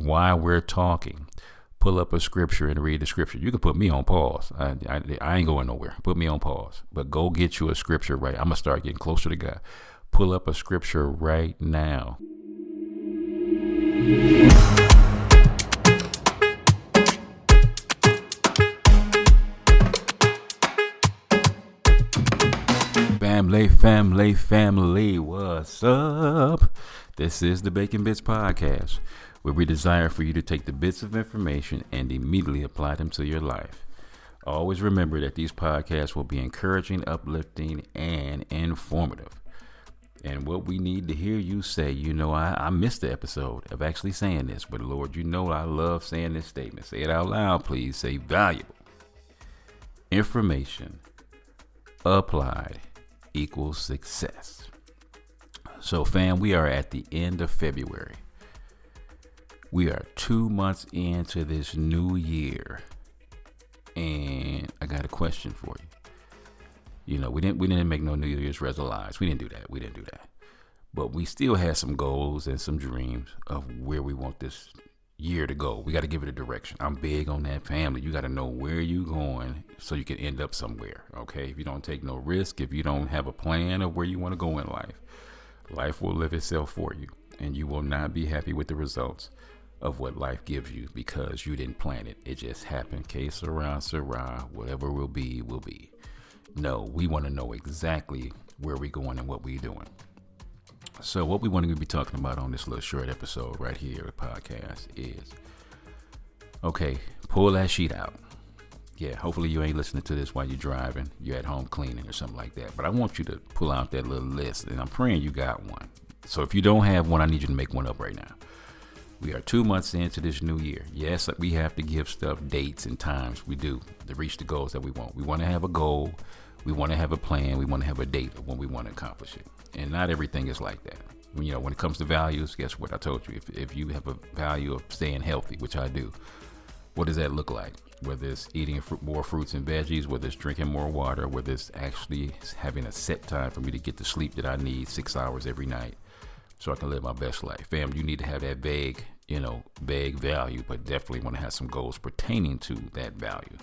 while we're talking, pull up a scripture and read the scripture. You can put me on pause. I ain't going nowhere. Put me on pause. But go get you a scripture right. I'm going to start getting closer to God. Pull up a scripture right now. Family, what's up? This is the Bacon Bits Podcast, where we desire for you to take the bits of information and immediately apply them to your life. Always remember that these podcasts will be encouraging, uplifting, and informative. And what we need to hear you say, I missed the episode of actually saying this, but Lord, I love saying this statement. Say it out loud, please. Say valuable information applied equals success. So fam, we are at the end of February. We are 2 months into this new year, and I got a question for you. We didn't make no New Year's resolutions. We didn't do that. But we still had some goals and some dreams of where we want this year to go. We got to give it a direction. I'm big on that, family. You got to know where you're going so you can end up somewhere. Okay. If you don't take no risk, if you don't have a plan of where you want to go in life will live itself for you, and you will not be happy with the results of what life gives you because you didn't plan it. It just happened. Que sera, sera. Whatever will be, will be. No, we want to know exactly where we're going and what we're doing. So what we want to be talking about on this little short episode right here, the podcast, is, okay, pull that sheet out. Yeah, hopefully you ain't listening to this while you're driving. You're at home cleaning or something like that. But I want you to pull out that little list, and I'm praying you got one. So if you don't have one, I need you to make one up right now. We are 2 months into this new year. Yes, we have to give stuff dates and times. We do to reach the goals that we want. We want to have a goal. We want to have a plan. We want to have a date of when we want to accomplish it. And not everything is like that. When it comes to values, guess what I told you? If you have a value of staying healthy, which I do, what does that look like? Whether it's eating more fruits and veggies, whether it's drinking more water, whether it's actually having a set time for me to get the sleep that I need, 6 hours every night, so I can live my best life. Fam, you need to have that vague value, but definitely want to have some goals pertaining to that value.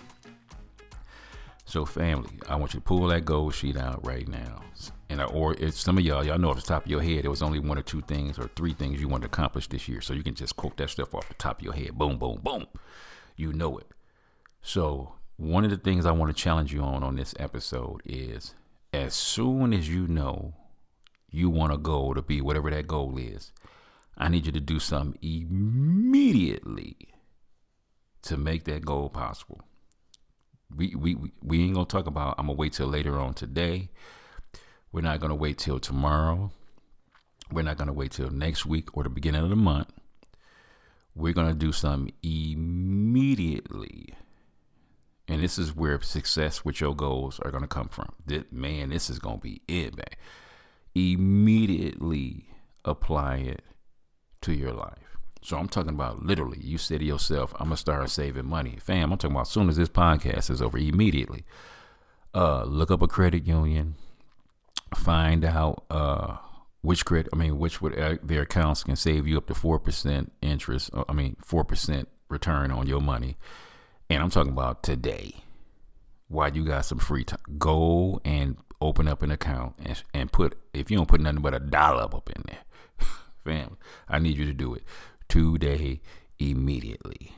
So family, I want you to pull that goal sheet out right now. Or it's some of y'all know off the top of your head, there was only 1 or 2 things or 3 things you want to accomplish this year. So you can just quote that stuff off the top of your head. Boom, boom, boom. You know it. So one of the things I want to challenge you on this episode is, as soon as you know you want a goal to be whatever that goal is, I need you to do something immediately to make that goal possible. We ain't gonna talk about I'm gonna wait till later on today. We're not gonna wait till tomorrow. We're not gonna wait till next week or the beginning of the month. We're gonna do something immediately. And this is where success with your goals are gonna come from. This is gonna be it, man. Immediately apply it to your life. So I'm talking about literally, you say to yourself, I'm going to start saving money. Fam, I'm talking about as soon as this podcast is over, immediately. Look up a credit union, find out which their accounts can save you up to 4% interest, 4% return on your money. And I'm talking about today, while you got some free time, go and open up an account and if you don't put nothing but $1 up in there, fam, I need you to do it today, immediately.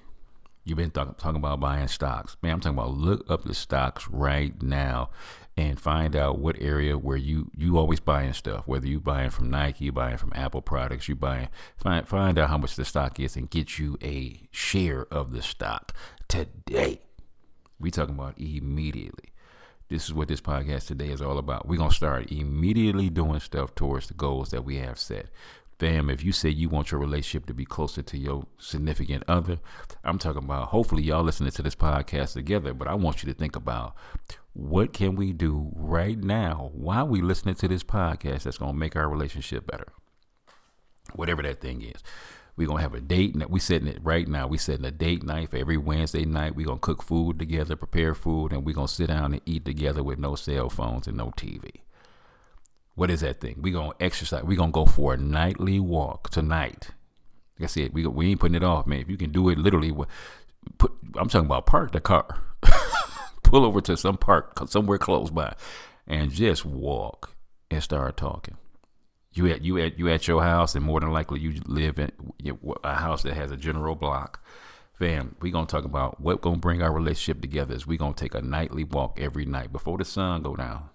You've been talking about buying stocks. Man, I'm talking about look up the stocks right now and find out what area where you always buying stuff, whether you buying from Nike, you buying from Apple products, find out how much the stock is and get you a share of the stock today. We talking about immediately. This is what this podcast today is all about. We're going to start immediately doing stuff towards the goals that we have set. Fam, if you say you want your relationship to be closer to your significant other, I'm talking about, hopefully y'all listening to this podcast together, but I want you to think about what can we do right now while we listening to this podcast that's going to make our relationship better. Whatever that thing is. We're going to have a date. We setting it right now. We setting a date night for every Wednesday night. We're going to cook food together, prepare food, and we're going to sit down and eat together with no cell phones and no TV. What is that thing? We're going to exercise. We're going to go for a nightly walk tonight. Like I said, we ain't putting it off, man. If you can do it, literally, I'm talking about park the car, pull over to some park somewhere close by, and just walk and start talking. You at your house, and more than likely you live in a house that has a general block. Fam, we gonna talk about what gonna bring our relationship together. Is we gonna take a nightly walk every night before the sun go down,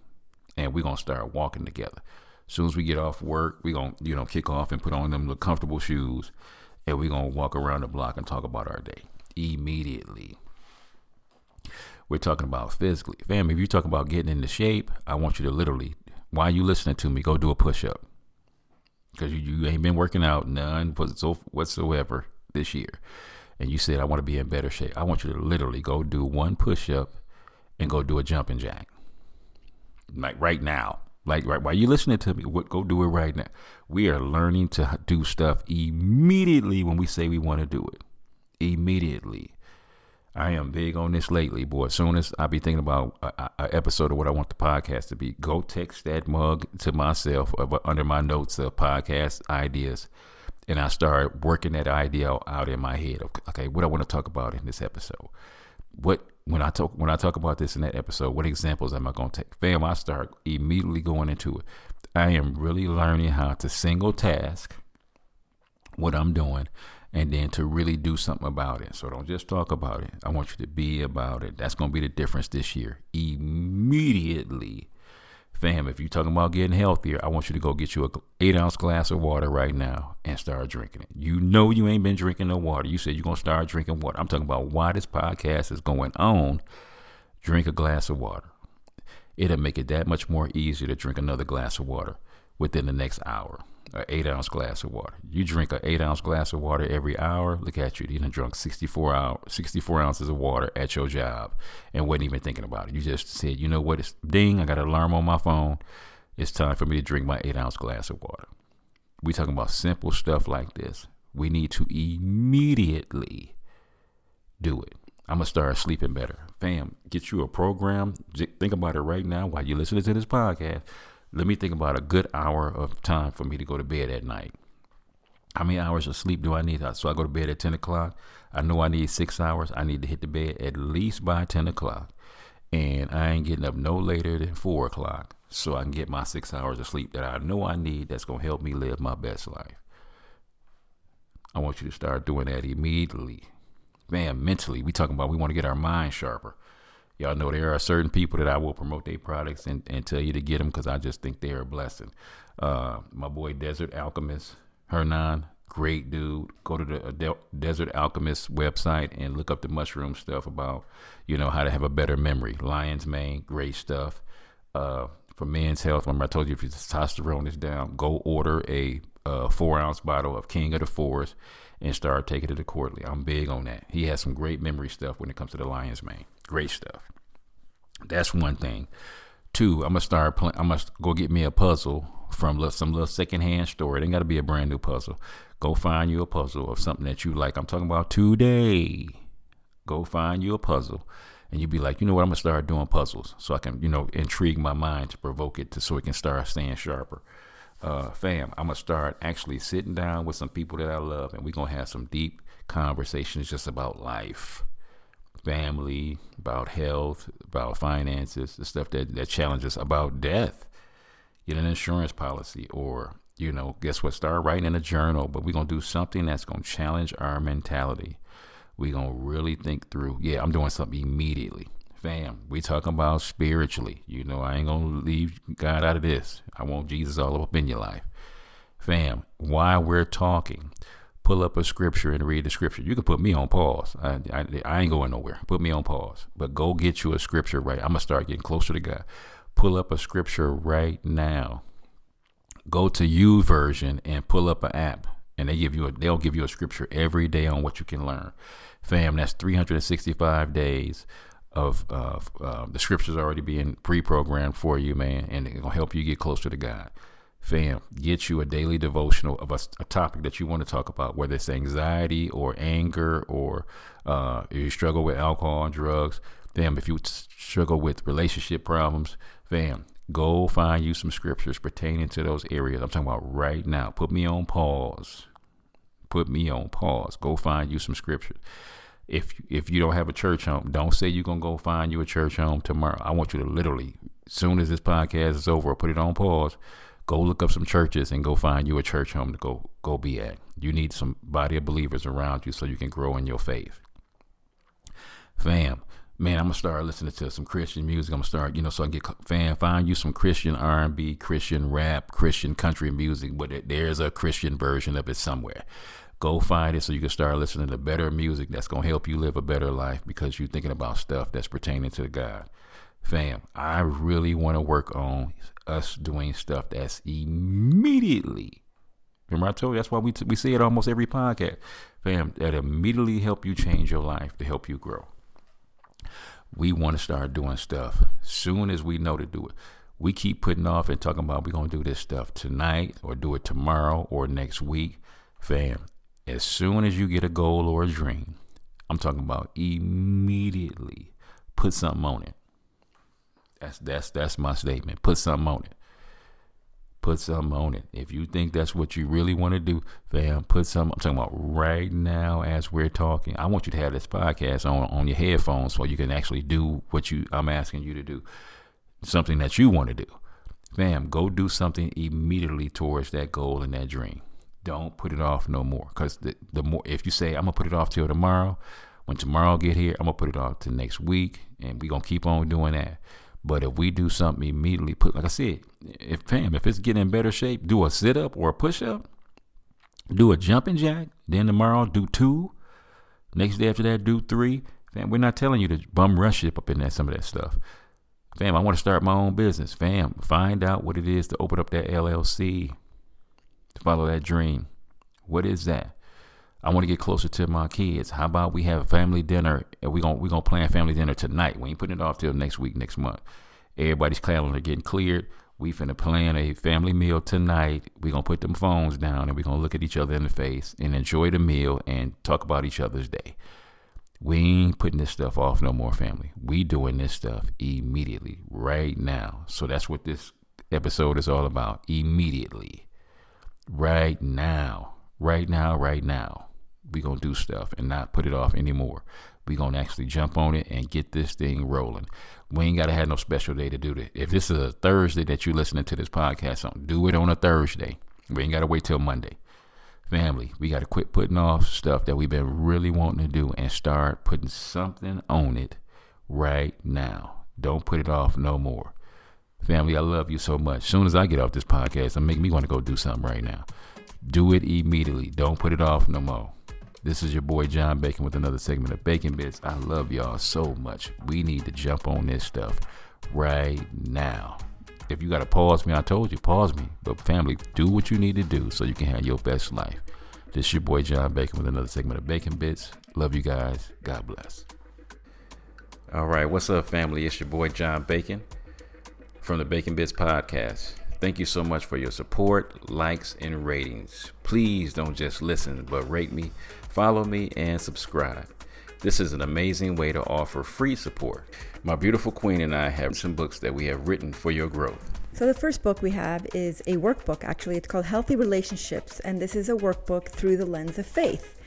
and we gonna start walking together. As soon as we get off work, we gonna kick off and put on them the comfortable shoes, and we gonna walk around the block and talk about our day immediately. We're talking about physically, fam. If you talk about getting into shape, I want you to literally, while you listening to me, go do a push-up, because you ain't been working out none whatsoever this year, and you said I want to be in better shape. I want you to literally go do one push-up and go do a jumping jack, like right now. Like right while you listening to me, go do it right now. We are learning to do stuff immediately when we say we want to do it. Immediately. I am big on this lately, boy. As soon as I be thinking about an episode of what I want the podcast to be, go text that mug to myself under my notes of podcast ideas, and I start working that idea out in my head. Okay, what I want to talk about in this episode. When I talk about this in that episode, what examples am I going to take? Fam, I start immediately going into it. I am really learning how to single task what I'm doing, and then to really do something about it. So don't just talk about it. I want you to be about it. That's going to be the difference this year. Immediately. Fam, if you're talking about getting healthier, I want you to go get you a 8-ounce glass of water right now and start drinking it. You know you ain't been drinking no water. You said you're going to start drinking water. I'm talking about why this podcast is going on. Drink a glass of water. It'll make it that much more easier to drink another glass of water within the next hour. An 8-ounce glass of water. You drink an 8-ounce glass of water every hour. Look at you. You done drunk 64 ounces of water at your job and wasn't even thinking about it. You just said, you know what? It's ding. I got an alarm on my phone. It's time for me to drink my 8-ounce glass of water. We talking about simple stuff like this. We need to immediately do it. I'm going to start sleeping better. Fam, get you a program. Think about it right now while you're listening to this podcast. Let me think about a good hour of time for me to go to bed at night. How many hours of sleep do I need? So I go to bed at 10 o'clock. I know I need 6 hours. I need to hit the bed at least by 10 o'clock. And I ain't getting up no later than 4 o'clock so I can get my 6 hours of sleep that I know I need, that's going to help me live my best life. I want you to start doing that immediately. Man, mentally, we talking about we want to get our mind sharper. Y'all know there are certain people that I will promote their products and tell you to get them because I just think they're a blessing. My boy Desert Alchemist, Hernan, great dude. Go to the Desert Alchemist website and look up the mushroom stuff about, how to have a better memory. Lion's mane, great stuff. For men's health, remember I told you if your testosterone is down, go order a 4-ounce bottle of King of the Forest and start taking it quarterly. I'm big on that. He has some great memory stuff when it comes to the lion's mane. Great stuff. That's one thing. 2, I'm gonna go get me a puzzle from some little secondhand store. It ain't gotta be a brand new puzzle. Go find you a puzzle of something that you like. I'm talking about today. Go find you a puzzle, and you be like, you know what? I'm gonna start doing puzzles so I can, intrigue my mind to provoke it so it can start staying sharper. Fam, I'm gonna start actually sitting down with some people that I love, and we're gonna have some deep conversations just about life, family, about health, about finances, the stuff that challenges, about death. Get an insurance policy, or guess what, start writing in a journal. But we're gonna do something that's gonna challenge our mentality. We're gonna really think through, I'm doing something immediately. Fam, we talking about spiritually. I ain't gonna leave God out of this. I want Jesus all up in your life. Fam, while we're talking, pull up a scripture and read the scripture. You can put me on pause. I ain't going nowhere. Put me on pause. But go get you a scripture right. I'm going to start getting closer to God. Pull up a scripture right now. Go to YouVersion and pull up an app. And they'll give you a scripture every day on what you can learn. Fam, that's 365 days of the scriptures already being pre-programmed for you, man. And it's going to help you get closer to God. Fam, get you a daily devotional of a topic that you want to talk about, whether it's anxiety or anger, or if you struggle with alcohol and drugs. Fam, if you struggle with relationship problems, fam, go find you some scriptures pertaining to those areas. I'm talking about right now. Put me on pause. Put me on pause. Go find you some scripture. If you don't have a church home, don't say you're going to go find you a church home tomorrow. I want you to literally, as soon as this podcast is over, put it on pause, go look up some churches and go find you a church home to go be at. You need some body of believers around you so you can grow in your faith. Fam, man, I'm going to start listening to some Christian music. I'm going to start, so I can get, find you some Christian R&B, Christian rap, Christian country music, but there's a Christian version of it somewhere. Go find it so you can start listening to better music that's going to help you live a better life because you're thinking about stuff that's pertaining to God. Fam, I really want to work on us doing stuff that's immediately. Remember I told you, that's why we say it almost every podcast. Fam, that immediately help you change your life, to help you grow. We want to start doing stuff soon as we know to do it. We keep putting off and talking about we're going to do this stuff tonight or do it tomorrow or next week. Fam, as soon as you get a goal or a dream, I'm talking about immediately put something on it. That's my statement. Put something on it. Put something on it. If you think that's what you really want to do, fam, put something. I'm talking about right now as we're talking. I want you to have this podcast on your headphones so you can actually do what I'm asking you to do. Something that you want to do. Fam, go do something immediately towards that goal and that dream. Don't put it off no more. Because the more, if you say, I'm going to put it off till tomorrow, when tomorrow get here, I'm going to put it off till next week. And we're going to keep on doing that. But if we do something immediately, like I said, if it's getting in better shape, do a sit-up or a push-up, do a jumping jack, then tomorrow do 2, next day after that do 3. Fam, we're not telling you to bum rush it up in there, some of that stuff. Fam, I want to start my own business. Fam, find out what it is to open up that LLC, to follow that dream. What is that? I want to get closer to my kids. How about we have a family dinner and we're gonna plan family dinner tonight. We ain't putting it off till next week, next month. Everybody's calendar getting cleared. We finna plan a family meal tonight. We're gonna put them phones down and we're gonna look at each other in the face and enjoy the meal and talk about each other's day. We ain't putting this stuff off no more, family. We doing this stuff immediately, right now. So that's what this episode is all about. Immediately. Right now. Right now, right now. We're going to do stuff and not put it off anymore. We're going to actually jump on it and get this thing rolling. We ain't got to have no special day to do this. If this is a Thursday that you're listening to this podcast on, do it on a Thursday. We ain't got to wait till Monday. Family, we got to quit putting off stuff that we've been really wanting to do and start putting something on it right now. Don't put it off no more. Family, I love you so much. As soon as I get off this podcast, it'll make me want to go do something right now. Do it immediately. Don't put it off no more. This is your boy John Bacon with another segment of Bacon Bits. I love y'all so much. We need to jump on this stuff right now. If you got to pause me, I told you, pause me. But family, do what you need to do so you can have your best life. This is your boy John Bacon with another segment of Bacon Bits. Love you guys. God bless. All right, what's up, family? It's your boy John Bacon from the Bacon Bits podcast. Thank you so much for your support, likes, and ratings. Please don't just listen, but rate me, follow me, and subscribe. This is an amazing way to offer free support. My beautiful queen and I have some books that we have written for your growth. So the first book we have is a workbook, actually. It's called Healthy Relationships, and this is a workbook through the lens of faith.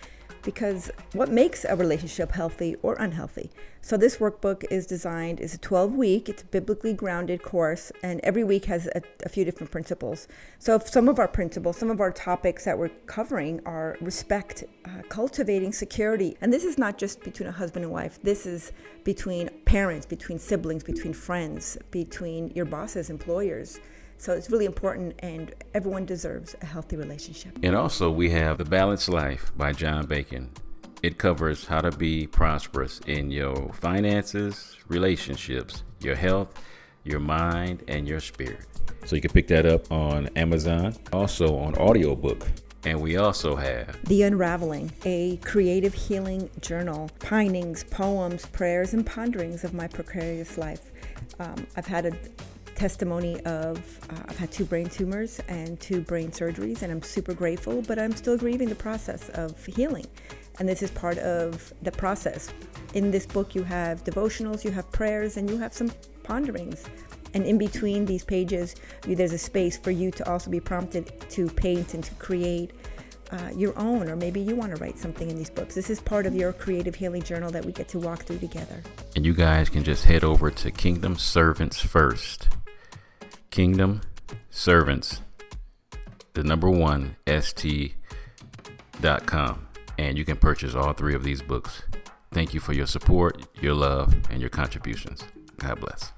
Because what makes a relationship healthy or unhealthy? So this workbook is designed, it's a 12-week, it's a biblically grounded course, and every week has a few different principles. So if some of our principles, some of our topics that we're covering are respect, cultivating security. And this is not just between a husband and wife. This is between parents, between siblings, between friends, between your bosses, employers. So it's really important, and everyone deserves a healthy relationship. And also we have The Balanced Life by John Bacon. It covers how to be prosperous in your finances, relationships, your health, your mind, and your spirit. So you can pick that up on Amazon, also on audiobook. And we also have The Unraveling, a creative healing journal, pinings, poems, prayers, and ponderings of my precarious life. I've had a testimony of I've had 2 brain tumors and 2 brain surgeries, and I'm super grateful, but I'm still grieving the process of healing. And this is part of the process. In this book, you have devotionals, you have prayers, and you have some ponderings. And in between these pages, there's a space for you to also be prompted to paint and to create your own, or maybe you want to write something in these books. This is part of your creative healing journal that we get to walk through together. And you guys can just head over to Kingdom Servants First. Kingdom Servants, the number one, st.com. And you can purchase all 3 of these books. Thank you for your support, your love, and your contributions. God bless.